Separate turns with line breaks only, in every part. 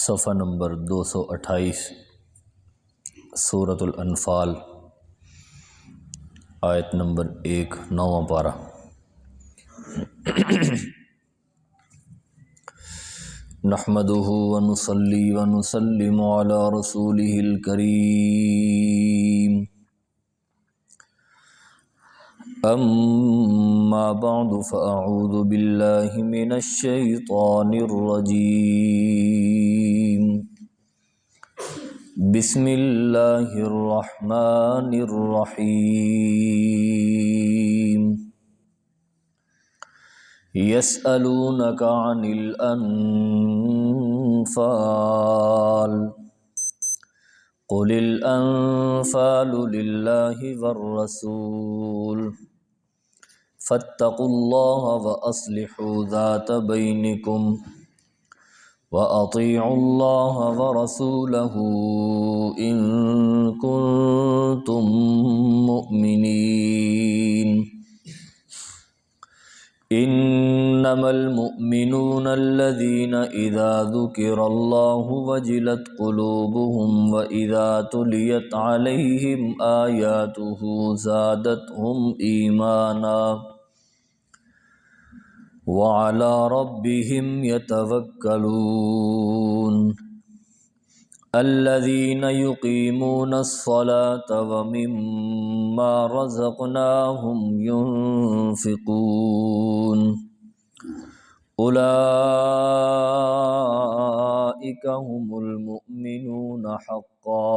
صفحہ نمبر 228 سورۃ الانفال آیت نمبر 1 9واں پارہ۔ نحمدہ ونصلی ونسلم علی رسولہ الکریم، اما بعد فاعوذ باللہ من الشیطان الرجیم، بسم اللہ الرحمن الرحیم۔ یسألونک عن الانفال قل الانفال للہ والرسول فاتقوا اللہ واصلحوا ذات بینکم وَأَطِيعُوا اللَّهَ وَرَسُولَهُ إِن كُنتُم مُّؤْمِنِينَ۔ إِنَّمَا الْمُؤْمِنُونَ الَّذِينَ إِذَا ذُكِرَ اللَّهُ وَجِلَتْ قُلُوبُهُمْ وَإِذَا تُلِيَتْ عَلَيْهِمْ آيَاتُهُ زَادَتْهُمْ إِيمَانًا وَعَلَى رَبِّهِمْ يَتَوَكَّلُونَ۔ الَّذِينَ يُقِيمُونَ الصَّلَاةَ وَمِمَّا رَزَقْنَاهُمْ يُنْفِقُونَ أُولَئِكَ هُمُ الْمُؤْمِنُونَ حَقًّا،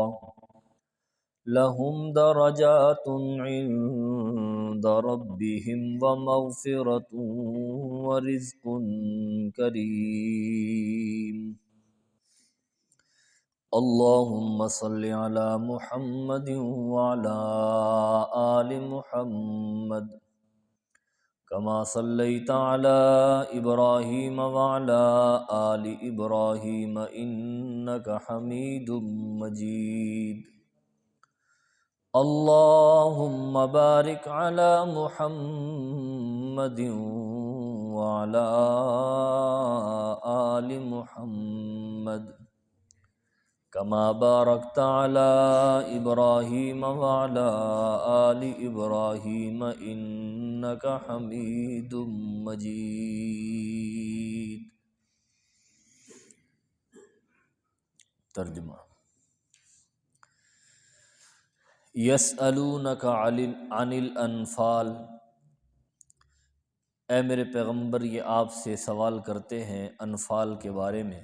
لَهُمْ دَرَجَاتٌ عِندَ رَبِّهِمْ وَمَغْفِرَةٌ وَرِزْقٌ كَرِيمٌ۔ اللهم صل على محمد وعلى آل محمد كما صليت على إبراهيم وعلى آل إبراهيم إنك حميد مجيد۔ اللهم بارك على محمد وعلى آل محمد كما باركت على إبراهيم وعلى آل إبراهيم إنك حميد مجيد۔ ترجمہ۔ یسألونک عن الانفال، اے میرے پیغمبر یہ آپ سے سوال کرتے ہیں انفال کے بارے میں۔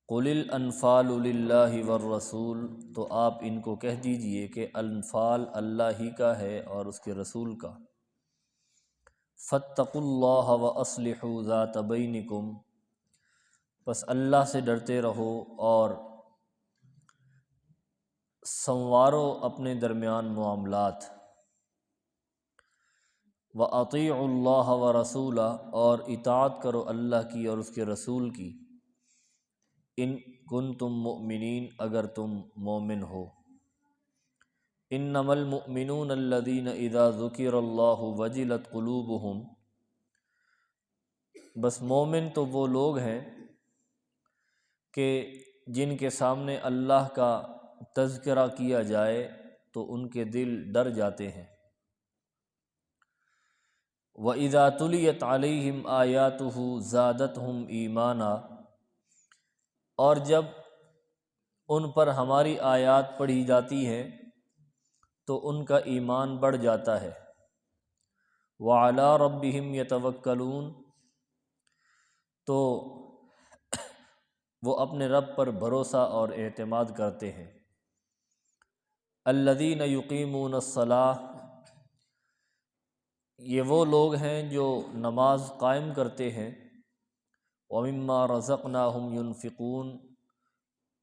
قل الانفال للہ والرسول، تو آپ ان کو کہہ دیجئے کہ انفال اللہ ہی کا ہے اور اس کے رسول کا۔ فاتقوا اللہ واصلحوا ذات بینکم، پس اللہ سے ڈرتے رہو اور سنوارو اپنے درمیان معاملات۔ وَأَطِيعُوا اللَّهَ وَرَسُولَهُ، اور اطاعت کرو اللہ کی اور اس کے رسول کی۔ ان کنتم مؤمنین، اگر تم مومن ہو۔ انما المؤمنون الذین اذا ذکر اللہ وجلت قلوبہم، بس مومن تو وہ لوگ ہیں کہ جن کے سامنے اللہ کا تذکرہ کیا جائے تو ان کے دل ڈر جاتے ہیں۔ وَإِذَا تُلِيَتْ عَلَيْهِمْ آيَاتُهُ زَادَتْهُمْ إِيمَانًا، اور جب ان پر ہماری آیات پڑھی جاتی ہیں تو ان کا ایمان بڑھ جاتا ہے۔ وَعَلَى رَبِّهِمْ يَتَوَكَّلُونَ، تو وہ اپنے رب پر بھروسہ اور اعتماد کرتے ہیں۔ الذین یقیمون الصلاۃ، یہ وہ لوگ ہیں جو نماز قائم کرتے ہیں۔ وَمِمَّا رَزَقْنَاهُمْ يُنْفِقُونَ،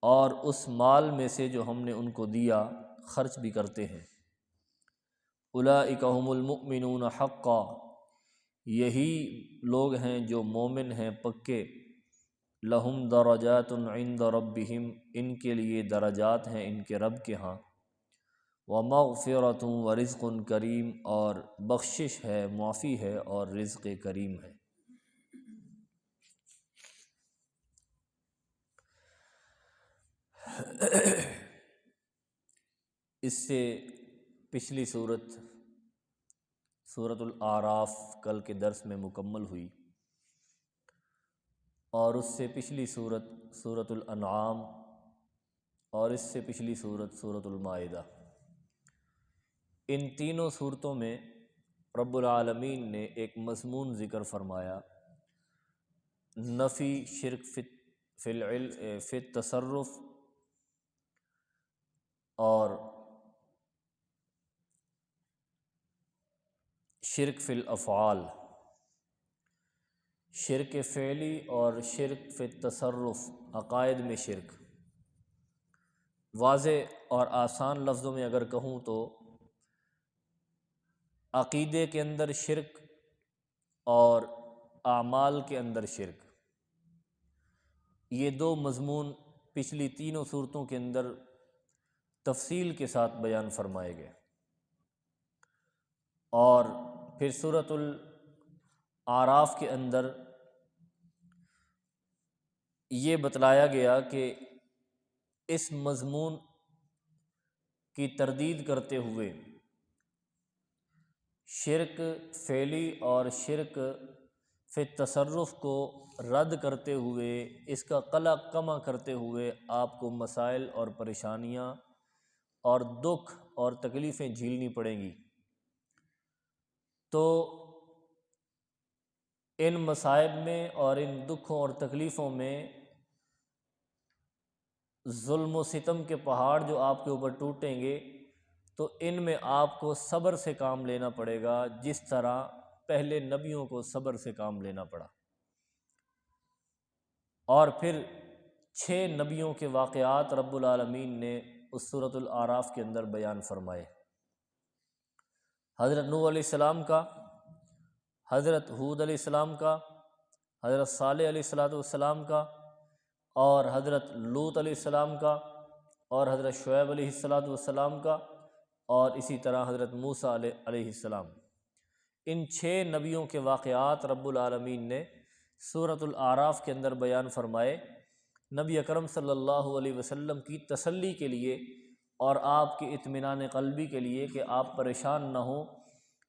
اور اس مال میں سے جو ہم نے ان کو دیا خرچ بھی کرتے ہیں۔ اولئک هم المؤمنون حقا، یہی لوگ ہیں جو مومن ہیں پکے۔ لہم درجات عند ربہم، ان کے لیے درجات ہیں ان کے رب کے ہاں۔ ومغفرۃ ورزق کریم، اور بخشش ہے، معافی ہے اور رزق کریم ہے۔ اس سے پچھلی سورۃ الاعراف کل کے درس میں مکمل ہوئی، اور اس سے پچھلی سورۃ الانعام، اور اس سے پچھلی سورۃ المائدہ۔ ان تینوں صورتوں میں رب العالمین نے ایک مضمون ذکر فرمایا، نفی شرک فی التصرف اور شرک فی الافعال، شرک فعلی اور شرک فی التصرف، عقائد میں شرک۔ واضح اور آسان لفظوں میں اگر کہوں تو عقیدے کے اندر شرک اور اعمال کے اندر شرک، یہ دو مضمون پچھلی تینوں صورتوں کے اندر تفصیل کے ساتھ بیان فرمائے گئے، اور پھر سورۃ الاعراف کے اندر یہ بتلایا گیا کہ اس مضمون کی تردید کرتے ہوئے شرک فعلی اور شرک فی التصرف کو رد کرتے ہوئے، اس کا قلع کما کرتے ہوئے آپ کو مسائل اور پریشانیاں اور دکھ اور تکلیفیں جھیلنی پڑیں گی۔ تو ان مصائب میں اور ان دکھوں اور تکلیفوں میں ظلم و ستم کے پہاڑ جو آپ کے اوپر ٹوٹیں گے، تو ان میں آپ کو صبر سے کام لینا پڑے گا، جس طرح پہلے نبیوں کو صبر سے کام لینا پڑا۔ اور پھر 6 نبیوں کے واقعات رب العالمین نے اس سورۃ الاعراف کے اندر بیان فرمائے، حضرت نوح علیہ السلام کا، حضرت ہود علیہ السلام کا، حضرت صالح علیہ السلام کا، اور حضرت لوط علیہ السلام کا، اور حضرت شعیب علیہ السلام کا، اور اسی طرح حضرت موسیٰ علیہ السلام۔ ان 6 نبیوں کے واقعات رب العالمین نے سورۃ الاعراف کے اندر بیان فرمائے، نبی اکرم صلی اللہ علیہ وسلم کی تسلی کے لیے اور آپ کے اطمینان قلبی کے لیے کہ آپ پریشان نہ ہوں۔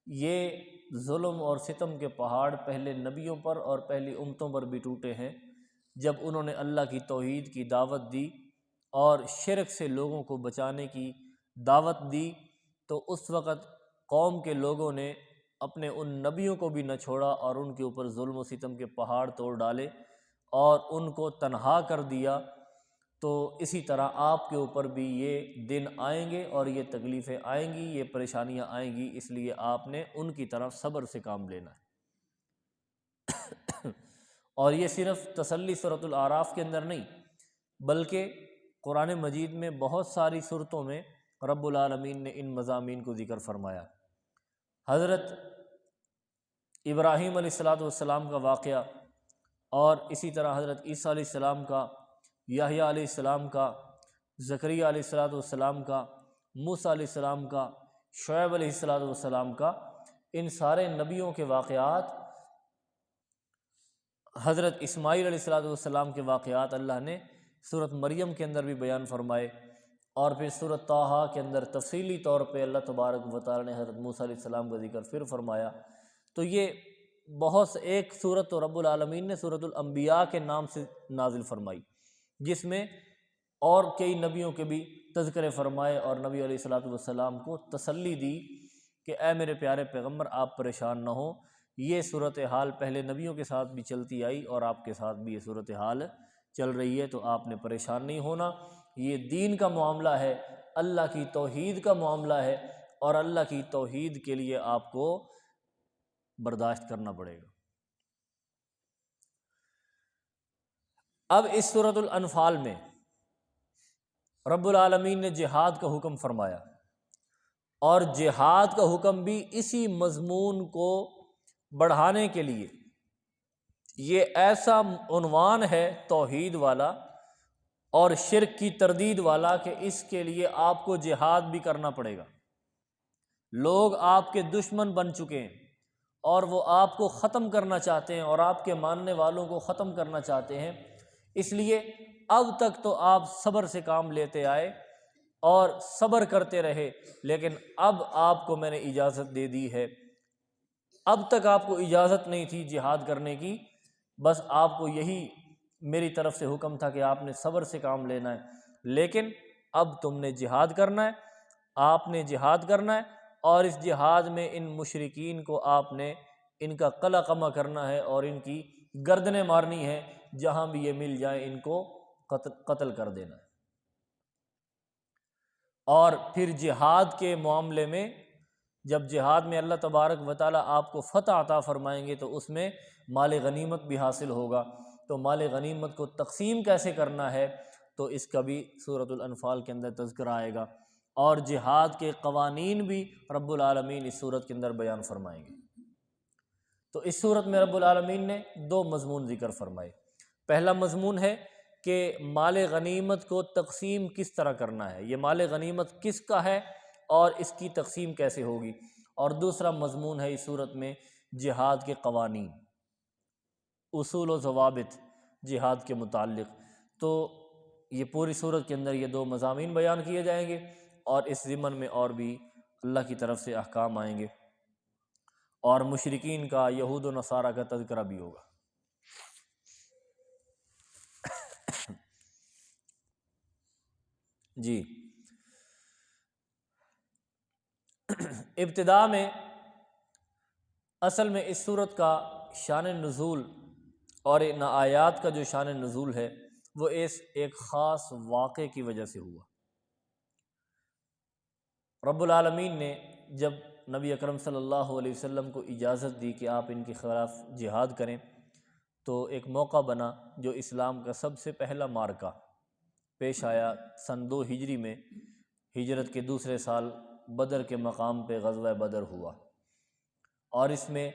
یہ ظلم اور ستم کے پہاڑ پہلے نبیوں پر اور پہلی امتوں پر بھی ٹوٹے ہیں، جب انہوں نے اللہ کی توحید کی دعوت دی اور شرک سے لوگوں کو بچانے کی دعوت دی، تو اس وقت قوم کے لوگوں نے اپنے ان نبیوں کو بھی نہ چھوڑا اور ان کے اوپر ظلم و ستم کے پہاڑ توڑ ڈالے اور ان کو تنہا کر دیا۔ تو اسی طرح آپ کے اوپر بھی یہ دن آئیں گے اور یہ تکلیفیں آئیں گی، یہ پریشانیاں آئیں گی، اس لیے آپ نے ان کی طرف صبر سے کام لینا ہے۔ اور یہ صرف تسلی سورۃ الاعراف کے اندر نہیں، بلکہ قرآن مجید میں بہت ساری صورتوں میں رب العالمین نے ان مضامین کو ذکر فرمایا۔ حضرت ابراہیم علیہ السلام کا واقعہ، اور اسی طرح حضرت عیسیٰ علیہ السلام کا، یحییٰ علیہ السلام کا، زکریا علیہ السلام کا، موسیٰ علیہ السلام کا، شعیب علیہ السلام کا، ان سارے نبیوں کے واقعات، حضرت اسماعیل علیہ السلام کے واقعات اللہ نے سورۃ مریم کے اندر بھی بیان فرمائے، اور پھر سورۃ طٰہٰ کے اندر تفصیلی طور پہ اللہ تبارک و تعالیٰ نے حضرت موسیٰ علیہ السلام کا ذکر پھر فرمایا۔ تو یہ بہت سے ایک سورت تو رب العالمین نے سورۃ الانبیاء کے نام سے نازل فرمائی، جس میں اور کئی نبیوں کے بھی تذکرے فرمائے اور نبی علیہ السلام کو تسلی دی کہ اے میرے پیارے پیغمبر، آپ پریشان نہ ہوں، یہ صورتحال پہلے نبیوں کے ساتھ بھی چلتی آئی اور آپ کے ساتھ بھی یہ صورتحال چل رہی ہے، تو آپ نے پریشان نہیں ہونا۔ یہ دین کا معاملہ ہے، اللہ کی توحید کا معاملہ ہے، اور اللہ کی توحید کے لیے آپ کو برداشت کرنا پڑے گا۔ اب اس سورۃ الانفال میں رب العالمین نے جہاد کا حکم فرمایا، اور جہاد کا حکم بھی اسی مضمون کو بڑھانے کے لیے۔ یہ ایسا عنوان ہے توحید والا اور شرک کی تردید والا کہ اس کے لیے آپ کو جہاد بھی کرنا پڑے گا۔ لوگ آپ کے دشمن بن چکے ہیں اور وہ آپ کو ختم کرنا چاہتے ہیں اور آپ کے ماننے والوں کو ختم کرنا چاہتے ہیں، اس لیے اب تک تو آپ صبر سے کام لیتے آئے اور صبر کرتے رہے، لیکن اب آپ کو میں نے اجازت دے دی ہے۔ اب تک آپ کو اجازت نہیں تھی جہاد کرنے کی، بس آپ کو یہی میری طرف سے حکم تھا کہ آپ نے صبر سے کام لینا ہے، لیکن اب تم نے جہاد کرنا ہے، آپ نے جہاد کرنا ہے، اور اس جہاد میں ان مشرکین کو آپ نے ان کا قلع قمع کرنا ہے اور ان کی گردنیں مارنی ہیں، جہاں بھی یہ مل جائیں ان کو قتل کر دینا ہے۔ اور پھر جہاد کے معاملے میں، جب جہاد میں اللہ تبارک و تعالیٰ آپ کو فتح عطا فرمائیں گے تو اس میں مال غنیمت بھی حاصل ہوگا، تو مال غنیمت کو تقسیم کیسے کرنا ہے تو اس کا بھی سورۃ الانفال کے اندر تذکرہ آئے گا، اور جہاد کے قوانین بھی رب العالمین اس صورت کے اندر بیان فرمائیں گے۔ تو اس صورت میں رب العالمین نے دو مضمون ذکر فرمائے۔ پہلا مضمون ہے کہ مال غنیمت کو تقسیم کس طرح کرنا ہے، یہ مال غنیمت کس کا ہے اور اس کی تقسیم کیسے ہوگی، اور دوسرا مضمون ہے اس صورت میں جہاد کے قوانین، اصول و ضوابط جہاد کے متعلق۔ تو یہ پوری صورت کے اندر یہ دو مضامین بیان کیے جائیں گے، اور اس ضمن میں اور بھی اللہ کی طرف سے احکام آئیں گے، اور مشرکین کا، یہود و نصارہ کا تذکرہ بھی ہوگا۔ جی، ابتدا میں اصل میں اس صورت کا شان نزول اور ان آیات کا جو شان نزول ہے وہ اس ایک خاص واقعے کی وجہ سے ہوا۔ رب العالمین نے جب نبی اکرم صلی اللہ علیہ وسلم کو اجازت دی کہ آپ ان کے خلاف جہاد کریں، تو ایک موقع بنا جو اسلام کا سب سے پہلا معرکہ پیش آیا سن 2 ہجری میں، ہجرت کے دوسرے سال بدر کے مقام پہ غزوہ بدر ہوا، اور اس میں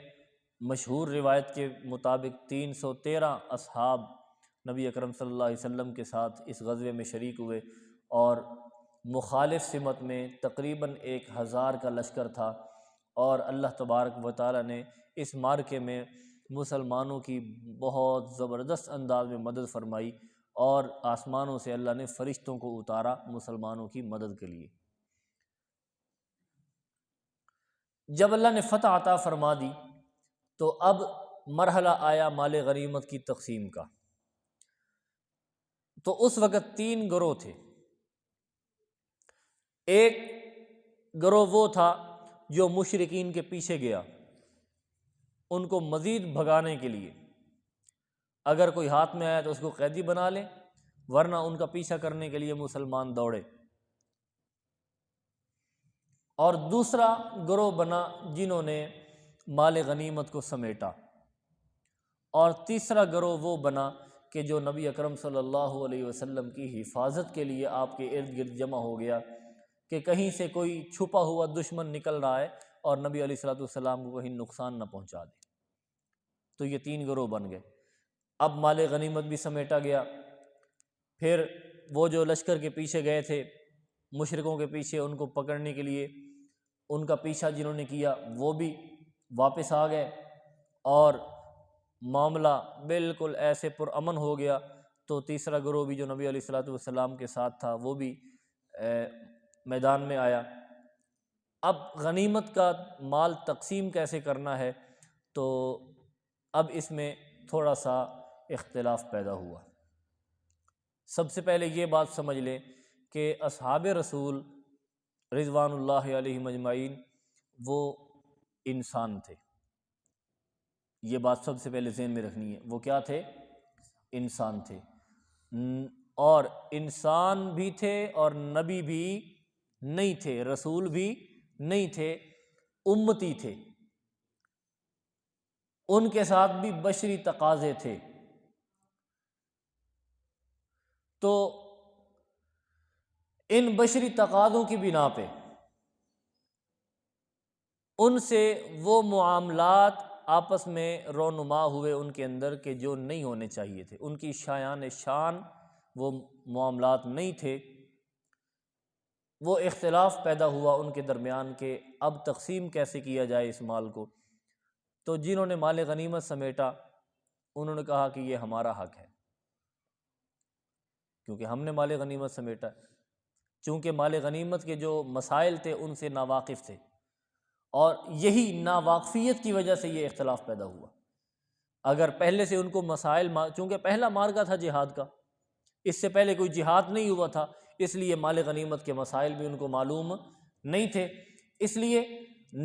مشہور روایت کے مطابق 313 اصحاب نبی اکرم صلی اللہ علیہ وسلم کے ساتھ اس غزوے میں شریک ہوئے، اور مخالف سمت میں تقریباً 1000 کا لشکر تھا، اور اللہ تبارک و تعالیٰ نے اس معرکے میں مسلمانوں کی بہت زبردست انداز میں مدد فرمائی، اور آسمانوں سے اللہ نے فرشتوں کو اتارا مسلمانوں کی مدد کے لیے۔ جب اللہ نے فتح عطا فرما دی تو اب مرحلہ آیا مال غنیمت کی تقسیم کا۔ تو اس وقت 3 گروہ تھے۔ ایک گروہ وہ تھا جو مشرکین کے پیچھے گیا، ان کو مزید بھگانے کے لیے، اگر کوئی ہاتھ میں آیا تو اس کو قیدی بنا لیں، ورنہ ان کا پیچھا کرنے کے لیے مسلمان دوڑے۔ اور دوسرا گروہ بنا جنہوں نے مال غنیمت کو سمیٹا، اور تیسرا گروہ وہ بنا کہ جو نبی اکرم صلی اللہ علیہ وسلم کی حفاظت کے لیے آپ کے ارد گرد جمع ہو گیا، کہ کہیں سے کوئی چھپا ہوا دشمن نکل رہا ہے اور نبی علیہ الصلوۃ والسلام کو کہیں نقصان نہ پہنچا دے۔ تو یہ 3 گروہ بن گئے۔ اب مال غنیمت بھی سمیٹا گیا، پھر وہ جو لشکر کے پیچھے گئے تھے مشرکوں کے پیچھے، ان کو پکڑنے کے لیے ان کا پیچھا جنہوں نے کیا وہ بھی واپس آ گئے، اور معاملہ بالکل ایسے پرامن ہو گیا۔ تو تیسرا گروہ بھی جو نبی علیہ الصلوۃ والسلام کے ساتھ تھا وہ بھی میدان میں آیا۔ اب غنیمت کا مال تقسیم کیسے کرنا ہے، تو اب اس میں تھوڑا سا اختلاف پیدا ہوا۔ سب سے پہلے یہ بات سمجھ لیں کہ اصحاب رسول رضوان اللہ علیہم اجمعین وہ انسان تھے، یہ بات سب سے پہلے ذہن میں رکھنی ہے۔ وہ کیا تھے؟ انسان تھے، اور انسان بھی تھے اور نبی بھی نہیں تھے، رسول بھی نہیں تھے، امتی تھے، ان کے ساتھ بھی بشری تقاضے تھے۔ تو ان بشری تقاضوں کی بنا پہ ان سے وہ معاملات آپس میں رونما ہوئے ان کے اندر کہ جو نہیں ہونے چاہیے تھے، ان کی شایان شان وہ معاملات نہیں تھے۔ وہ اختلاف پیدا ہوا ان کے درمیان کہ اب تقسیم کیسے کیا جائے اس مال کو۔ تو جنہوں نے مال غنیمت سمیٹا انہوں نے کہا کہ یہ ہمارا حق ہے، کیونکہ ہم نے مال غنیمت سمیٹا ہے۔ چونکہ مال غنیمت کے جو مسائل تھے ان سے ناواقف تھے، اور یہی ناواقفیت کی وجہ سے یہ اختلاف پیدا ہوا۔ اگر پہلے سے ان کو مسائل، چونکہ پہلا مارکہ تھا جہاد کا، اس سے پہلے کوئی جہاد نہیں ہوا تھا، اس لیے مال غنیمت کے مسائل بھی ان کو معلوم نہیں تھے، اس لیے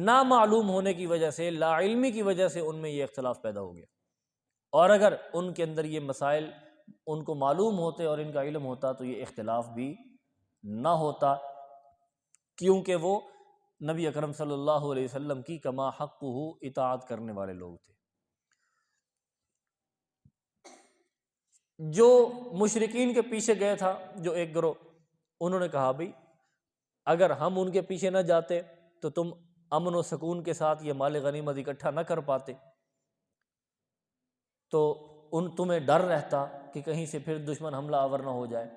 نامعلوم ہونے کی وجہ سے، لا علمی کی وجہ سے ان میں یہ اختلاف پیدا ہو گیا۔ اور اگر ان کے اندر یہ مسائل ان کو معلوم ہوتے اور ان کا علم ہوتا تو یہ اختلاف بھی نہ ہوتا، کیونکہ وہ نبی اکرم صلی اللہ علیہ وسلم کی کما حقہ اطاعت کرنے والے لوگ تھے۔ جو مشرکین کے پیچھے گئے تھا، جو ایک گروہ، انہوں نے کہا بھئی اگر ہم ان کے پیچھے نہ جاتے تو تم امن و سکون کے ساتھ یہ مال غنیمت اکٹھا نہ کر پاتے، تو تمہیں ڈر رہتا کہ کہیں سے پھر دشمن حملہ آور نہ ہو جائے،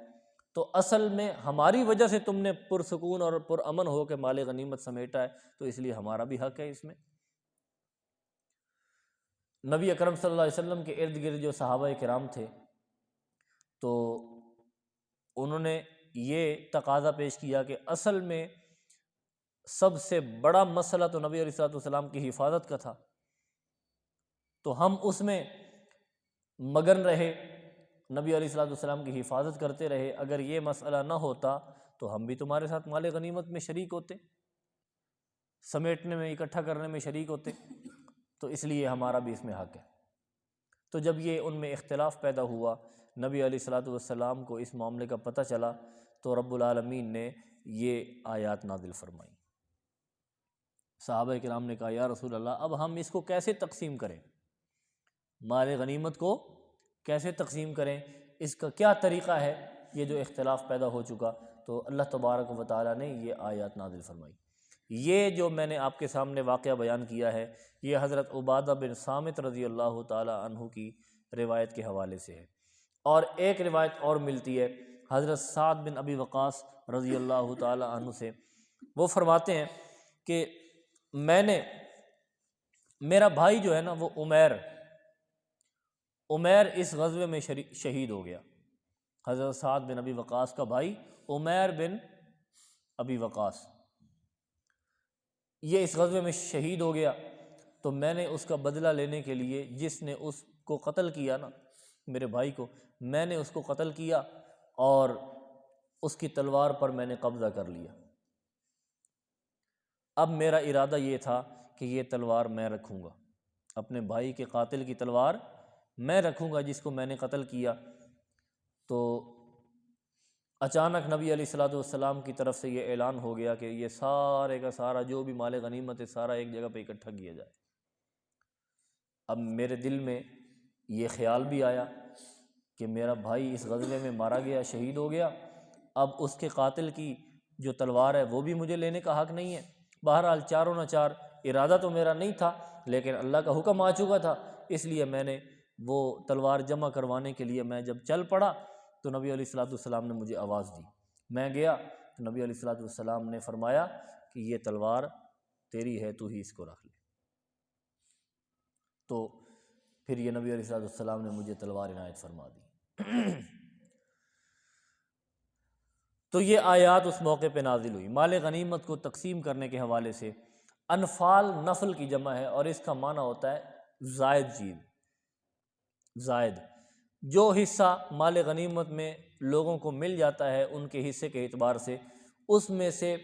تو اصل میں ہماری وجہ سے تم نے پرسکون اور پرامن ہو کے مال غنیمت سمیٹا ہے، تو اس لیے ہمارا بھی حق ہے اس میں۔ نبی اکرم صلی اللہ علیہ وسلم کے ارد گرد جو صحابہ کرام تھے، تو انہوں نے یہ تقاضا پیش کیا کہ اصل میں سب سے بڑا مسئلہ تو نبی علیہ الصلوۃ والسلام کی حفاظت کا تھا، تو ہم اس میں مگن رہے، نبی علیہ الصلوۃ والسلام کی حفاظت کرتے رہے۔ اگر یہ مسئلہ نہ ہوتا تو ہم بھی تمہارے ساتھ مال غنیمت میں شریک ہوتے، سمیٹنے میں، اکٹھا کرنے میں شریک ہوتے، تو اس لیے ہمارا بھی اس میں حق ہے۔ تو جب یہ ان میں اختلاف پیدا ہوا، نبی علیہ الصلوۃ والسلام کو اس معاملے کا پتہ چلا، تو رب العالمین نے یہ آیات نازل فرمائی۔ صحابہ کرام نے کہا یا رسول اللہ اب ہم اس کو کیسے تقسیم کریں، مال غنیمت کو کیسے تقسیم کریں، اس کا کیا طریقہ ہے، یہ جو اختلاف پیدا ہو چکا۔ تو اللہ تبارک و تعالیٰ نے یہ آیات نازل فرمائی۔ یہ جو میں نے آپ کے سامنے واقعہ بیان کیا ہے، یہ حضرت عبادہ بن صامت رضی اللہ تعالی عنہ کی روایت کے حوالے سے ہے، اور ایک روایت اور ملتی ہے حضرت سعد بن ابی وقاص رضی اللہ تعالی عنہ سے۔ وہ فرماتے ہیں کہ میرا بھائی جو ہے نا، وہ عمیر اس غزوے میں شہید ہو گیا۔ حضرت سعد بن ابی وقاص کا بھائی عمیر بن ابی وقاص، یہ اس غزوے میں شہید ہو گیا۔ تو میں نے اس کا بدلہ لینے کے لیے، جس نے اس کو قتل کیا نا، میرے بھائی کو، میں نے اس کو قتل کیا اور اس کی تلوار پر میں نے قبضہ کر لیا۔ اب میرا ارادہ یہ تھا کہ یہ تلوار میں رکھوں گا، اپنے بھائی کے قاتل کی تلوار میں رکھوں گا جس کو میں نے قتل کیا۔ تو اچانک نبی علیہ الصلوۃ والسلام کی طرف سے یہ اعلان ہو گیا کہ یہ سارے کا سارا جو بھی مال غنیمت ہے، سارا ایک جگہ پہ اکٹھا کیا جائے۔ اب میرے دل میں یہ خیال بھی آیا کہ میرا بھائی اس غزوے میں مارا گیا، شہید ہو گیا، اب اس کے قاتل کی جو تلوار ہے وہ بھی مجھے لینے کا حق نہیں ہے۔ بہرحال چاروں نہ چار، ارادہ تو میرا نہیں تھا لیکن اللہ کا حکم آ چکا تھا، اس لیے میں نے وہ تلوار جمع کروانے کے لیے میں جب چل پڑا تو نبی علیہ الصلوۃ والسلام نے مجھے آواز دی، میں گیا تو نبی علیہ الصلوۃ والسلام نے فرمایا کہ یہ تلوار تیری ہے، تو ہی اس کو رکھ لے۔ تو پھر یہ نبی علیہ الصلوۃ والسلام نے مجھے تلوار عنایت فرما دی۔ تو یہ آیات اس موقع پہ نازل ہوئی، مال غنیمت کو تقسیم کرنے کے حوالے سے۔ انفال نفل کی جمع ہے اور اس کا معنی ہوتا ہے زائد چیز، زائد جو حصہ مال غنیمت میں لوگوں کو مل جاتا ہے ان کے حصے کے اعتبار سے، اس میں سے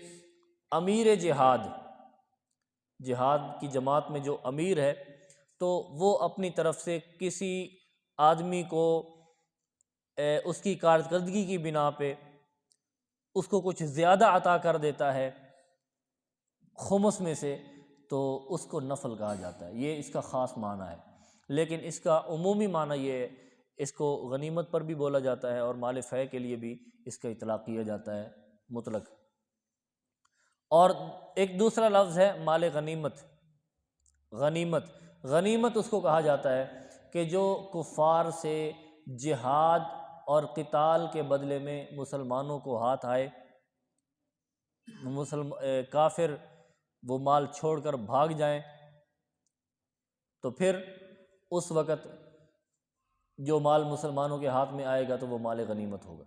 امیر جہاد کی جماعت میں جو امیر ہے، تو وہ اپنی طرف سے کسی آدمی کو اس کی کارکردگی کی بنا پہ اس کو کچھ زیادہ عطا کر دیتا ہے خمس میں سے، تو اس کو نفل کہا جاتا ہے۔ یہ اس کا خاص معنی ہے، لیکن اس کا عمومی معنی یہ ہے، اس کو غنیمت پر بھی بولا جاتا ہے اور مال فے کے لیے بھی اس کا اطلاق کیا جاتا ہے مطلق۔ اور ایک دوسرا لفظ ہے مال غنیمت، غنیمت اس کو کہا جاتا ہے کہ جو کفار سے جہاد اور قتال کے بدلے میں مسلمانوں کو ہاتھ آئے، کافر وہ مال چھوڑ کر بھاگ جائیں، تو پھر اس وقت جو مال مسلمانوں کے ہاتھ میں آئے گا تو وہ مال غنیمت ہوگا۔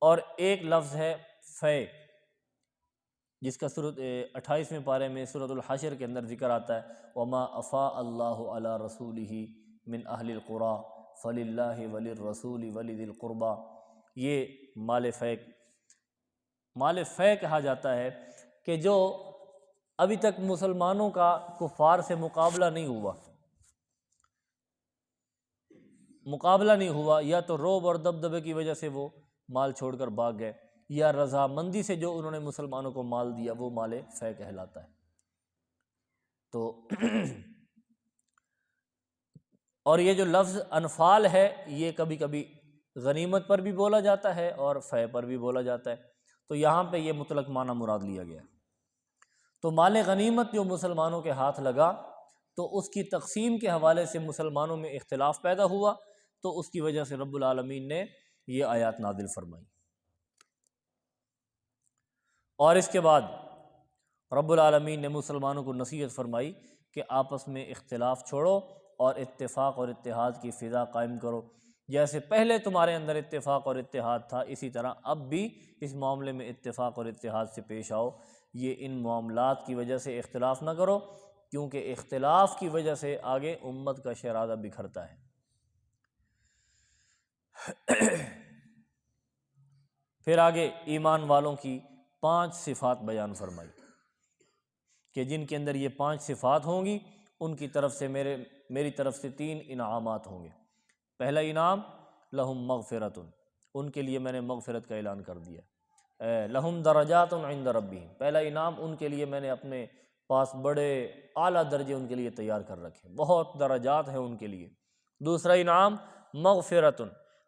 اور ایک لفظ ہے فے، جس کا سورۃ 28ویں پارے میں سورۃ الحشر کے اندر ذکر آتا ہے وما افاء اللہ علی رسولہ من اہل القریٰ فللہ وللرسول ولذی القربیٰ۔ یہ مال فے کہا جاتا ہے کہ جو ابھی تک مسلمانوں کا کفار سے مقابلہ نہیں ہوا، یا تو رعب اور دبدبے کی وجہ سے وہ مال چھوڑ کر بھاگ گئے، یا رضامندی سے جو انہوں نے مسلمانوں کو مال دیا، وہ مال فے کہلاتا ہے۔ تو اور یہ جو لفظ انفال ہے یہ کبھی کبھی غنیمت پر بھی بولا جاتا ہے اور فے پر بھی بولا جاتا ہے، تو یہاں پہ یہ مطلق معنی مراد لیا گیا۔ تو مال غنیمت جو مسلمانوں کے ہاتھ لگا تو اس کی تقسیم کے حوالے سے مسلمانوں میں اختلاف پیدا ہوا، تو اس کی وجہ سے رب العالمین نے یہ آیات نازل فرمائی۔ اور اس کے بعد رب العالمین نے مسلمانوں کو نصیحت فرمائی کہ آپس میں اختلاف چھوڑو اور اتفاق اور اتحاد کی فضا قائم کرو، جیسے پہلے تمہارے اندر اتفاق اور اتحاد تھا اسی طرح اب بھی اس معاملے میں اتفاق اور اتحاد سے پیش آؤ۔ یہ ان معاملات کی وجہ سے اختلاف نہ کرو، کیونکہ اختلاف کی وجہ سے آگے امت کا شرارہ بکھرتا ہے۔ پھر آگے ایمان والوں کی 5 صفات بیان فرمائی کہ جن کے اندر یہ 5 صفات ہوں گی ان کی طرف سے میری طرف سے 3 انعامات ہوں گے۔ پہلا انعام لہم مغفرۃ، ان کے لیے میں نے مغفرت کا اعلان کر دیا۔ لہم درجات عند ربہم، پہلا انعام ان کے لیے میں نے اپنے پاس بڑے اعلیٰ درجے ان کے لیے تیار کر رکھے، بہت درجات ہیں ان کے لیے۔ دوسرا انعام مغفرۃ،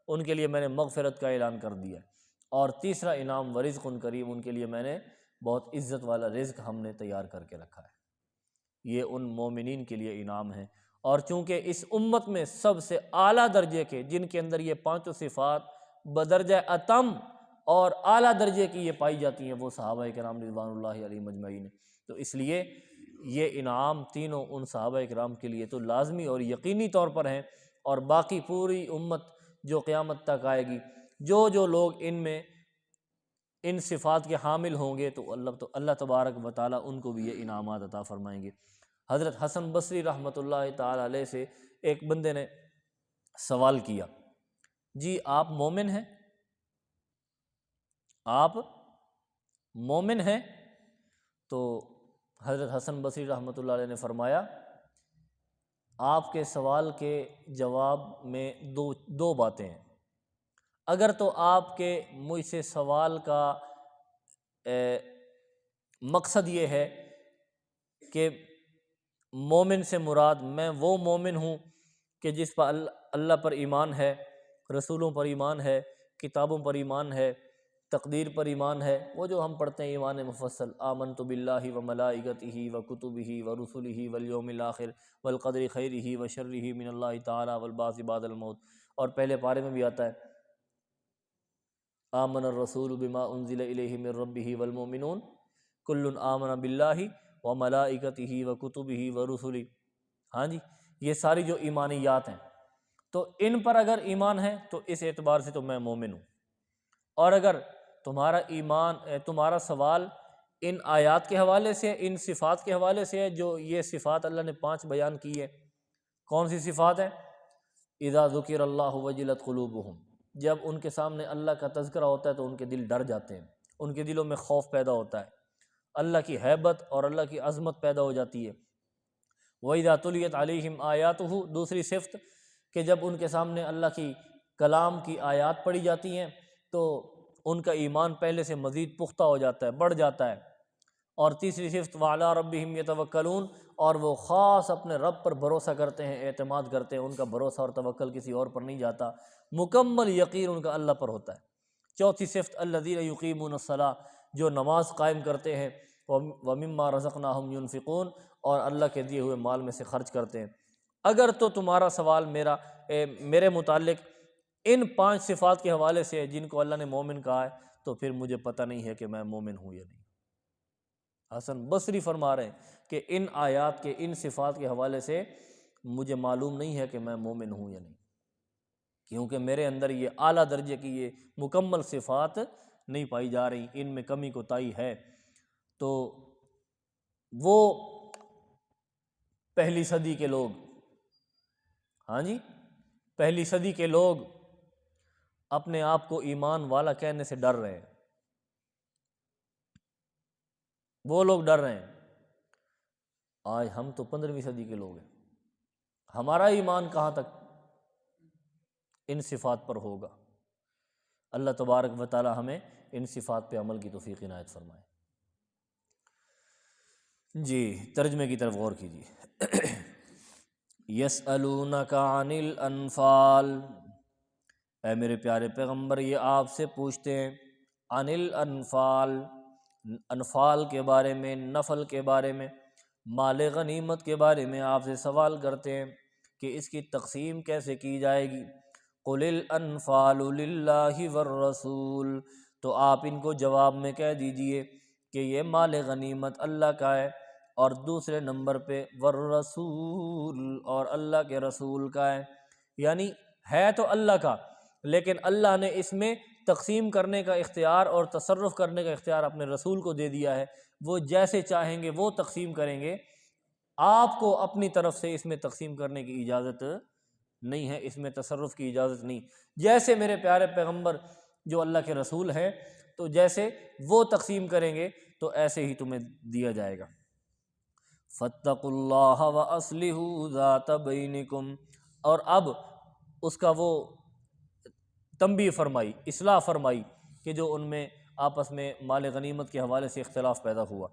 ان کے لیے میں نے مغفرت کا اعلان کر دیا۔ اور تیسرا انعام ورزق کریم، ان کے لیے میں نے بہت عزت والا رزق ہم نے تیار کر کے رکھا ہے۔ یہ ان مومنین کے لیے انعام ہے، اور چونکہ اس امت میں سب سے اعلیٰ درجے کے جن کے اندر یہ 5 صفات بدرجہ اتم اور اعلیٰ درجے کی یہ پائی جاتی ہیں وہ صحابہ کرام رضوان اللہ علیہم اجمعین ہیں، تو اس لیے یہ انعام تینوں ان صحابہ کرام کے لیے تو لازمی اور یقینی طور پر ہیں، اور باقی پوری امت جو قیامت تک آئے گی، جو لوگ ان میں ان صفات کے حامل ہوں گے تو اللہ تبارک و تعالیٰ ان کو بھی یہ انعامات عطا فرمائیں گے۔ حضرت حسن بصری رحمۃ اللہ تعالیٰ علیہ سے ایک بندے نے سوال کیا، جی آپ مومن ہیں؟ آپ مومن ہیں؟ تو حضرت حسن بصری رحمۃ اللہ علیہ نے فرمایا آپ کے سوال کے جواب میں دو باتیں ہیں۔ اگر تو آپ کے مجھ سے سوال کا مقصد یہ ہے کہ مومن سے مراد میں وہ مومن ہوں کہ جس پر اللہ پر ایمان ہے، رسولوں پر ایمان ہے، کتابوں پر ایمان ہے، تقدیر پر ایمان ہے، وہ جو ہم پڑھتے ہیں ایمان مفصل، آمنت باللہ وملائکتہ وکتبہ ورسلہ والیوم الآخر والقدر خیرہ وشرہ من اللہ تعالی والبعث بعد الموت، اور پہلے پارے میں بھی آتا ہے آمن الرسول بما انزل الیہ من ربہ والمؤمنون کل آمن باللہ وملائکتہ وکتبہ ورسلہ۔ ہاں جی، یہ ساری جو ایمانیات ہیں تو ان پر اگر ایمان ہے تو اس اعتبار سے تو میں مومن ہوں۔ اور اگر تمہارا سوال ان آیات کے حوالے سے، ان صفات کے حوالے سے ہے، جو یہ صفات اللہ نے 5 بیان کی ہے، کون سی صفات ہیں؟ اذا ذکر اللہ وجلت قلوبہم، جب ان کے سامنے اللہ کا تذکرہ ہوتا ہے تو ان کے دل ڈر جاتے ہیں، ان کے دلوں میں خوف پیدا ہوتا ہے، اللہ کی ہیبت اور اللہ کی عظمت پیدا ہو جاتی ہے۔ وَإِذَا تُلِيَتْ عَلَيْهِمْ آيَاتُهُ، دوسری صفت کہ جب ان کے سامنے اللہ کی کلام کی آیات پڑھی جاتی ہیں تو ان کا ایمان پہلے سے مزید پختہ ہو جاتا ہے، بڑھ جاتا ہے۔ اور تیسری صفت وَعَلَىٰ رَبِّهِمْ يَتَوَكَّلُونَ، اور وہ خاص اپنے رب پر بھروسہ کرتے ہیں، اعتماد کرتے ہیں، ان کا بھروسہ اور توکل کسی اور پر نہیں جاتا، مکمل یقین ان کا اللہ پر ہوتا ہے۔ چوتھی صفت الذین یقیمون الصلاۃ، جو نماز قائم کرتے ہیں، وَمِمَّا رَزَقْنَاهُمْ يُنْفِقُونَ، اور اللہ کے دیے ہوئے مال میں سے خرچ کرتے ہیں۔ اگر تو تمہارا سوال میرے متعلق ان 5 صفات کے حوالے سے ہے جن کو اللہ نے مومن کہا ہے، تو پھر مجھے پتہ نہیں ہے کہ میں مومن ہوں یا نہیں۔ حسن بصری فرما رہے ہیں کہ ان آیات کے ان صفات کے حوالے سے مجھے معلوم نہیں ہے کہ میں مومن ہوں یا نہیں۔ کیونکہ میرے اندر یہ اعلیٰ درجے کی یہ مکمل صفات نہیں پائی جا رہی، ان میں کمی کوتاہی ہے۔ تو وہ پہلی صدی کے لوگ، ہاں جی، پہلی صدی کے لوگ اپنے آپ کو ایمان والا کہنے سے ڈر رہے ہیں، وہ لوگ ڈر رہے ہیں۔ آج ہم تو 15ویں صدی کے لوگ ہیں، ہمارا ایمان کہاں تک ان صفات پر ہوگا؟ اللہ تبارک و تعالی ہمیں ان صفات پہ عمل کی توفیق عنایت فرمائے۔ جی ترجمے کی طرف غور کیجیے۔ یسألونک عن الانفال، اے میرے پیارے پیغمبر یہ آپ سے پوچھتے ہیں عن الانفال، انفال کے بارے میں، نفل کے بارے میں، مال غنیمت کے بارے میں آپ سے سوال کرتے ہیں کہ اس کی تقسیم کیسے کی جائے گی۔ قل الانفال للہ والرسول، تو آپ ان کو جواب میں کہہ دیجئے کہ یہ مال غنیمت اللہ کا ہے، اور دوسرے نمبر پہ والرسول، اور اللہ کے رسول کا ہے۔ یعنی ہے تو اللہ کا، لیکن اللہ نے اس میں تقسیم کرنے کا اختیار اور تصرف کرنے کا اختیار اپنے رسول کو دے دیا ہے، وہ جیسے چاہیں گے وہ تقسیم کریں گے، آپ کو اپنی طرف سے اس میں تقسیم کرنے کی اجازت نہیں ہے، اس میں تصرف کی اجازت نہیں۔ جیسے میرے پیارے پیغمبر جو اللہ کے رسول ہیں، تو جیسے وہ تقسیم کریں گے تو ایسے ہی تمہیں دیا جائے گا۔ فاتقوا اللہ واصلحوا ذات بینکم، اور اب اس کا وہ تنبیہ فرمائی، اصلاح فرمائی کہ جو ان میں آپس میں مال غنیمت کے حوالے سے اختلاف پیدا ہوا۔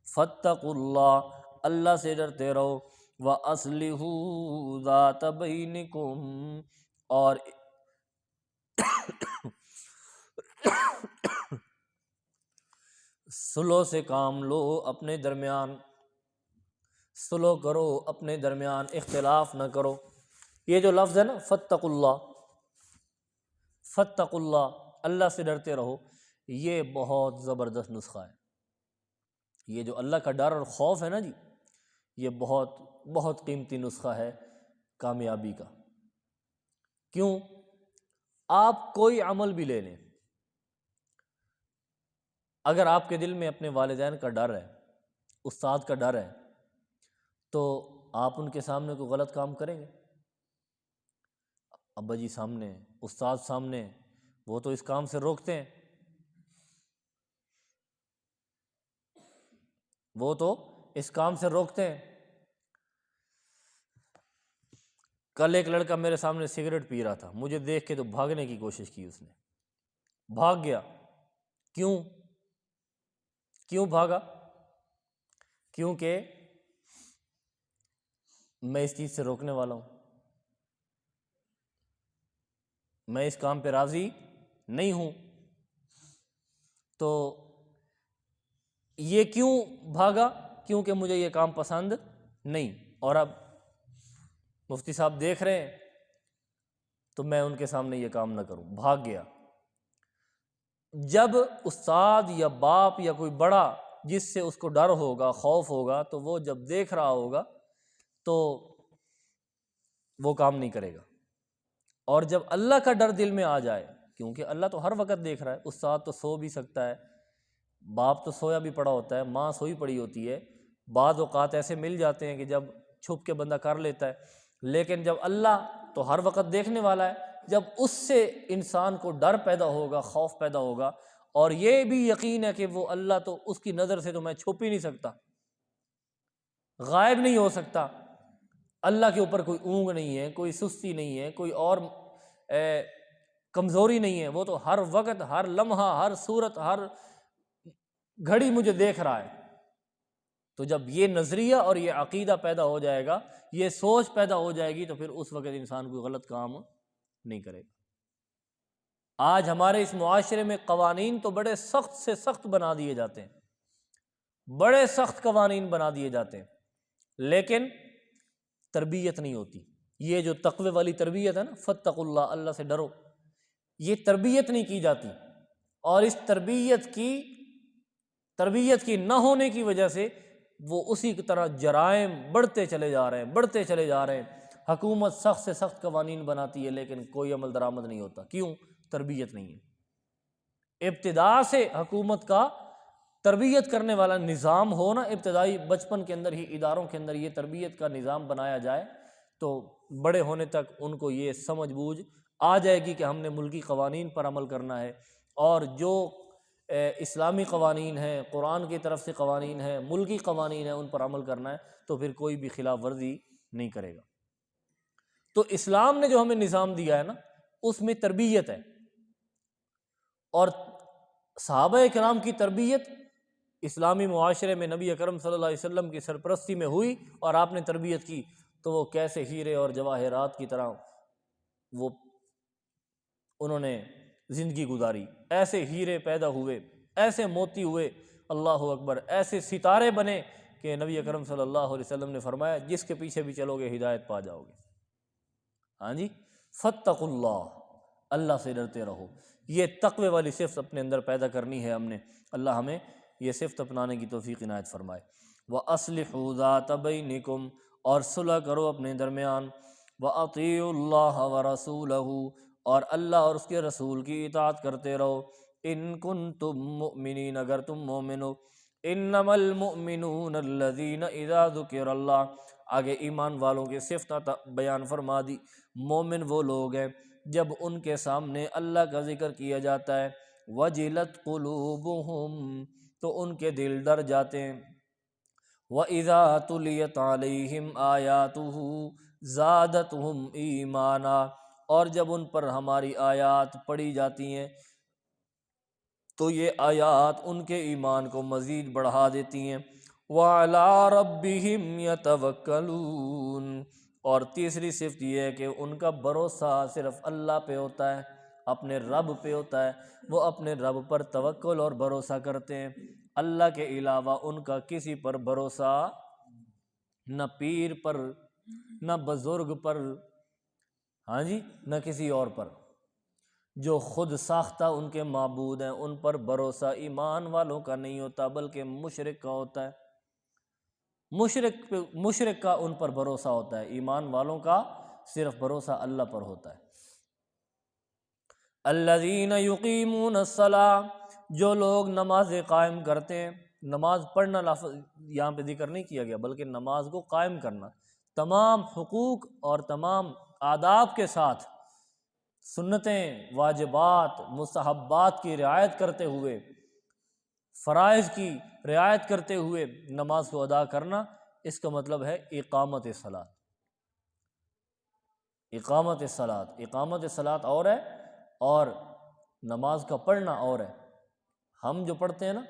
فاتقوا اللہ، اللہ سے ڈرتے رہو، وَأَصْلِحُوا ذَاتَ بَيْنِكُمْ، اور صلح سے کام لو اپنے درمیان، صلح کرو اپنے درمیان، اختلاف نہ کرو۔ یہ جو لفظ ہے نا فاتقوا اللہ، فاتقوا اللہ، اللہ سے ڈرتے رہو، یہ بہت زبردست نسخہ ہے۔ یہ جو اللہ کا ڈر اور خوف ہے نا جی، یہ بہت بہت قیمتی نسخہ ہے کامیابی کا۔ کیوں؟ آپ کوئی عمل بھی لے لیں، اگر آپ کے دل میں اپنے والدین کا ڈر ہے، استاد کا ڈر ہے، تو آپ ان کے سامنے کوئی غلط کام کریں گے؟ ابا جی سامنے، استاد سامنے، وہ تو اس کام سے روکتے ہیں، وہ تو اس کام سے روکتے ہیں۔ کل ایک لڑکا میرے سامنے سگریٹ پی رہا تھا، مجھے دیکھ کے تو بھاگنے کی کوشش کی، اس نے بھاگ گیا۔ کیوں بھاگا؟ کیونکہ میں اس چیز سے روکنے والا ہوں، میں اس کام پہ راضی نہیں ہوں۔ تو یہ کیوں بھاگا؟ کیونکہ مجھے یہ کام پسند نہیں، اور اب مفتی صاحب دیکھ رہے ہیں تو میں ان کے سامنے یہ کام نہ کروں، بھاگ گیا۔ جب استاد یا باپ یا کوئی بڑا جس سے اس کو ڈر ہوگا، خوف ہوگا، تو وہ جب دیکھ رہا ہوگا تو وہ کام نہیں کرے گا۔ اور جب اللہ کا ڈر دل میں آ جائے، کیونکہ اللہ تو ہر وقت دیکھ رہا ہے، استاد تو سو بھی سکتا ہے، باپ تو سویا بھی پڑا ہوتا ہے، ماں سوئی پڑی ہوتی ہے، بعض اوقات ایسے مل جاتے ہیں کہ جب چھپ کے بندہ کر لیتا ہے، لیکن جب اللہ تو ہر وقت دیکھنے والا ہے، جب اس سے انسان کو ڈر پیدا ہوگا، خوف پیدا ہوگا، اور یہ بھی یقین ہے کہ وہ اللہ تو اس کی نظر سے تو میں چھپ ہی نہیں سکتا، غائب نہیں ہو سکتا، اللہ کے اوپر کوئی اونگ نہیں ہے، کوئی سستی نہیں ہے، کوئی اور کمزوری نہیں ہے، وہ تو ہر وقت، ہر لمحہ، ہر صورت، ہر گھڑی مجھے دیکھ رہا ہے۔ تو جب یہ نظریہ اور یہ عقیدہ پیدا ہو جائے گا، یہ سوچ پیدا ہو جائے گی، تو پھر اس وقت انسان کوئی غلط کام نہیں کرے گا۔ آج ہمارے اس معاشرے میں قوانین تو بڑے سخت سے سخت بنا دیے جاتے ہیں، بڑے سخت قوانین بنا دیے جاتے ہیں، لیکن تربیت نہیں ہوتی۔ یہ جو تقوی والی تربیت ہے نا، فاتقوا اللہ، اللہ سے ڈرو، یہ تربیت نہیں کی جاتی، اور اس تربیت کی نہ ہونے کی وجہ سے وہ اسی کی طرح جرائم بڑھتے چلے جا رہے ہیں، بڑھتے چلے جا رہے ہیں۔ حکومت سخت سے سخت قوانین بناتی ہے لیکن کوئی عمل درآمد نہیں ہوتا، کیوں؟ تربیت نہیں ہے۔ ابتدا سے حکومت کا تربیت کرنے والا نظام ہو نا، ابتدائی بچپن کے اندر ہی اداروں کے اندر یہ تربیت کا نظام بنایا جائے تو بڑے ہونے تک ان کو یہ سمجھ بوجھ آ جائے گی کہ ہم نے ملکی قوانین پر عمل کرنا ہے، اور جو اسلامی قوانین ہیں، قرآن کی طرف سے قوانین ہیں، ملکی قوانین ہیں، ان پر عمل کرنا ہے، تو پھر کوئی بھی خلاف ورزی نہیں کرے گا۔ تو اسلام نے جو ہمیں نظام دیا ہے نا، اس میں تربیت ہے، اور صحابہ کرام کی تربیت اسلامی معاشرے میں نبی اکرم صلی اللہ علیہ وسلم کی سرپرستی میں ہوئی، اور آپ نے تربیت کی تو وہ کیسے ہیرے اور جواہرات کی طرح وہ انہوں نے زندگی گزاری، ایسے ہیرے پیدا ہوئے، ایسے موتی ہوئے، اللہ اکبر، ایسے ستارے بنے کہ نبی اکرم صلی اللہ علیہ وسلم نے فرمایا جس کے پیچھے بھی چلو گے ہدایت پا جاؤ گے۔ ہاں جی، فاتقوا اللہ، اللہ سے ڈرتے رہو۔ یہ تقوی والی صفت اپنے اندر پیدا کرنی ہے ہم نے، اللہ ہمیں یہ صفت اپنانے کی توفیق عنایت فرمائے۔ وَأَصْلِحُوا ذَاتَ بَيْنِكُمْ، اور صلح کرو اپنے درمیان، وَأَطِيعُوا اللَّهَ وَرَسُولَهُ، اور اللہ اور اس کے رسول کی اطاعت کرتے رہو، ان کنتم مؤمنین، اگر تم مومن ہو۔ انما المؤمنون الذین اذا ذکر اللہ، آگے ایمان والوں کی صفت بیان فرما دی۔ مومن وہ لوگ ہیں جب ان کے سامنے اللہ کا ذکر کیا جاتا ہے، وجلت قلوبہم، تو ان کے دل ڈر جاتے ہیں، وَإِذَا تُلِيَتْ عَلَيْهِمْ آيَاتُهُ زَادَتْهُمْ ایمانا، اور جب ان پر ہماری آیات پڑھی جاتی ہیں تو یہ آیات ان کے ایمان کو مزید بڑھا دیتی ہیں۔ وَعَلَىٰ رَبِّهِمْ يَتَوَكَّلُونَ، اور تیسری صفت یہ ہے کہ ان کا بھروسہ صرف اللہ پہ ہوتا ہے، اپنے رب پہ ہوتا ہے، وہ اپنے رب پر توکل اور بھروسہ کرتے ہیں، اللہ کے علاوہ ان کا کسی پر بھروسہ، نہ پیر پر، نہ بزرگ پر، ہاں جی، نہ کسی اور پر۔ جو خود ساختہ ان کے معبود ہیں ان پر بھروسہ ایمان والوں کا نہیں ہوتا بلکہ مشرک کا ہوتا ہے۔ مشرک کا ان پر بھروسہ ہوتا ہے، ایمان والوں کا صرف بھروسہ اللہ پر ہوتا ہے۔ الذین یقیمون الصلاۃ، جو لوگ نماز قائم کرتے ہیں، نماز پڑھنا لفظ یہاں پہ ذکر نہیں کیا گیا بلکہ نماز کو قائم کرنا، تمام حقوق اور تمام آداب کے ساتھ، سنتیں، واجبات، مستحبات کی رعایت کرتے ہوئے، فرائض کی رعایت کرتے ہوئے نماز کو ادا کرنا، اس کا مطلب ہے اقامت صلاۃ۔ اقامت صلاۃ، اقامت صلاۃ اور ہے، اور نماز کا پڑھنا اور ہے۔ ہم جو پڑھتے ہیں نا،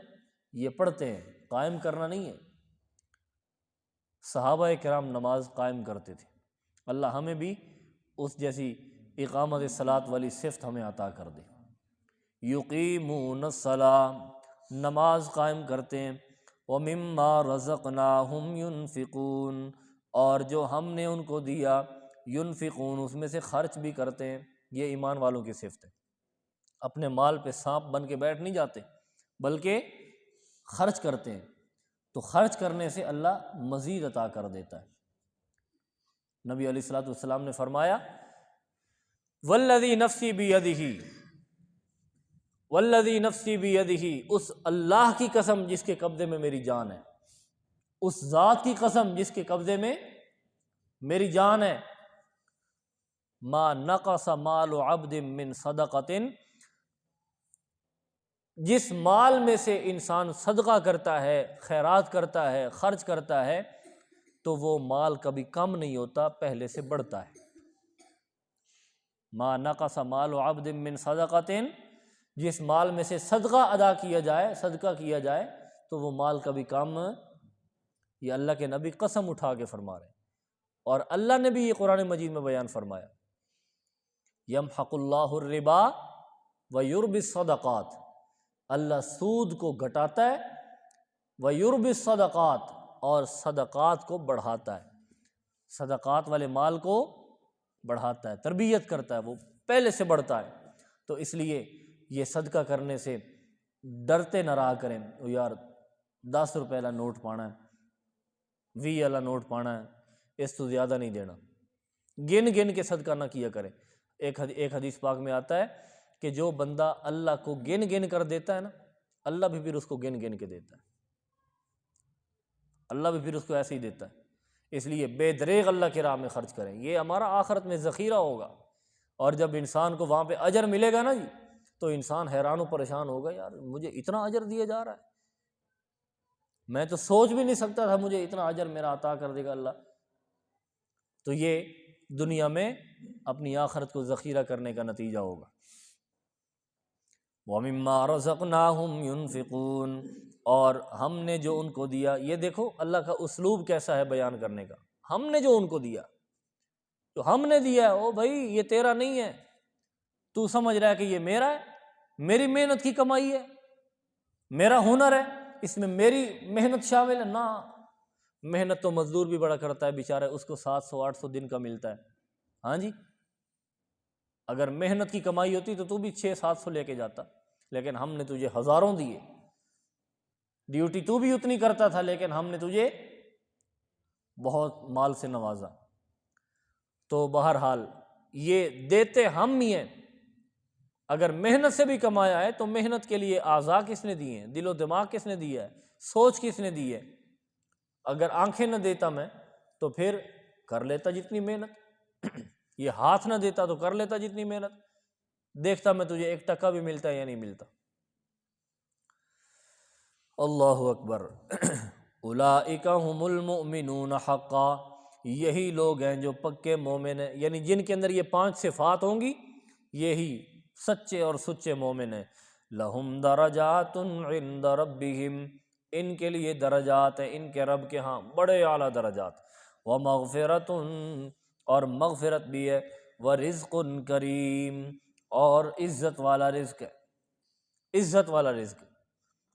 یہ پڑھتے ہیں، قائم کرنا نہیں ہے۔ صحابہ کرام نماز قائم کرتے تھے، اللہ ہمیں بھی اس جیسی اقامت صلاۃ والی صفت ہمیں عطا کر دے۔ یقیمون الصلاۃ، نماز قائم کرتے ہیں، وَمِمَّا رَزَقْنَاهُمْ يُنْفِقُونَ، اور جو ہم نے ان کو دیا، ينفقون، اس میں سے خرچ بھی کرتے ہیں۔ یہ ایمان والوں کی صفت ہے، اپنے مال پہ سانپ بن کے بیٹھ نہیں جاتے بلکہ خرچ کرتے ہیں، تو خرچ کرنے سے اللہ مزید عطا کر دیتا ہے۔ نبی علیہ الصلوۃ والسلام نے فرمایا والذی نفسی بیدہ، والذی نفسی بیدہ، اس اللہ کی قسم جس کے قبضے میں میری جان ہے، اس ذات کی قسم جس کے قبضے میں میری جان ہے، ما نقص مال عبد من صدقۃ، جس مال میں سے انسان صدقہ کرتا ہے، خیرات کرتا ہے، خرچ کرتا ہے، تو وہ مال کبھی کم نہیں ہوتا، پہلے سے بڑھتا ہے۔ ما نقص مال عبد من صدقۃ، جس مال میں سے صدقہ ادا کیا جائے، صدقہ کیا جائے، تو وہ مال کبھی کم، یہ اللہ کے نبی قسم اٹھا کے فرما رہے ہیں، اور اللہ نے بھی یہ قرآن مجید میں بیان فرمایا، یمحق اللہ الربا ویربی الصدقات، اللہ سود کو گھٹاتا ہے، ویربی الصدقات، اور صدقات کو بڑھاتا ہے، صدقات والے مال کو بڑھاتا ہے، تربیت کرتا ہے، وہ پہلے سے بڑھتا ہے۔ تو اس لیے یہ صدقہ کرنے سے ڈرتے نہ رہا کریں، او یار 10 روپے والا نوٹ پانا ہے، 20 والا نوٹ پانا ہے، اس تو زیادہ نہیں دینا، گن گن کے صدقہ نہ کیا کریں۔ ایک حدیث پاک میں آتا ہے کہ جو بندہ اللہ کو گن گن کر دیتا ہے نا، اللہ بھی پھر اس کو گن گن کے دیتا ہے، اللہ بھی پھر اس کو ایسے ہی دیتا ہے۔ اس لیے بے دریغ اللہ کی راہ میں خرچ کریں، یہ ہمارا آخرت میں ذخیرہ ہوگا، اور جب انسان کو وہاں پہ اجر ملے گا نا جی، تو انسان حیران و پریشان ہوگا، یار مجھے اتنا اجر دیا جا رہا ہے، میں تو سوچ بھی نہیں سکتا تھا مجھے اتنا اجر میرا عطا کر دے گا اللہ۔ تو یہ دنیا میں اپنی آخرت کو ذخیرہ کرنے کا نتیجہ ہوگا۔ وَمِمَّا رَزَقْنَاهُمْ يُنْفِقُونَ، اور ہم نے جو ان کو دیا، یہ دیکھو اللہ کا اسلوب کیسا ہے بیان کرنے کا، ہم نے جو ان کو دیا، تو ہم نے دیا ہے، او بھائی یہ تیرا نہیں ہے، تو سمجھ رہا ہے کہ یہ میرا ہے، میری محنت کی کمائی ہے، میرا ہنر ہے، اس میں میری محنت شامل ہے؟ نہ، محنت تو مزدور بھی بڑا کرتا ہے بیچارہ، اس کو 700-800 دن کا ملتا ہے، ہاں جی، اگر محنت کی کمائی ہوتی تو بھی 600-700 لے کے جاتا، لیکن ہم نے تجھے ہزاروں دیے، ڈیوٹی تو بھی اتنی کرتا تھا لیکن ہم نے تجھے بہت مال سے نوازا۔ تو بہرحال یہ دیتے ہم ہی ہیں، اگر محنت سے بھی کمایا ہے تو محنت کے لیے اعضاء کس نے دیے ہیں، دل و دماغ کس نے دیا ہے، سوچ کس نے دی ہے؟ اگر آنکھیں نہ دیتا میں تو پھر کر لیتا جتنی محنت، یہ ہاتھ نہ دیتا تو کر لیتا جتنی محنت، دیکھتا میں تجھے 1 ٹکا بھی ملتا ہے یا نہیں ملتا۔ اللہ اکبر۔ اولئک هم المؤمنون حقا، یہی لوگ ہیں جو پکے مومن ہیں، یعنی جن کے اندر یہ 5 صفات ہوں گی یہی سچے اور سچے مومن ہیں۔ لہم درجات عند ربہم، ان کے لیے درجات ہیں ان کے رب کے ہاں، بڑے اعلیٰ درجات، ومغفرۃ، اور مغفرت بھی ہے، ورزق کریم، اور عزت والا رزق ہے، عزت والا رزق۔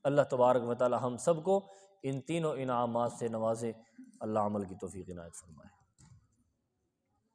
اللہ تبارک و تعالی ہم سب کو ان تینوں انعامات سے نوازے، اللہ عمل کی توفیق عنایت فرمائے۔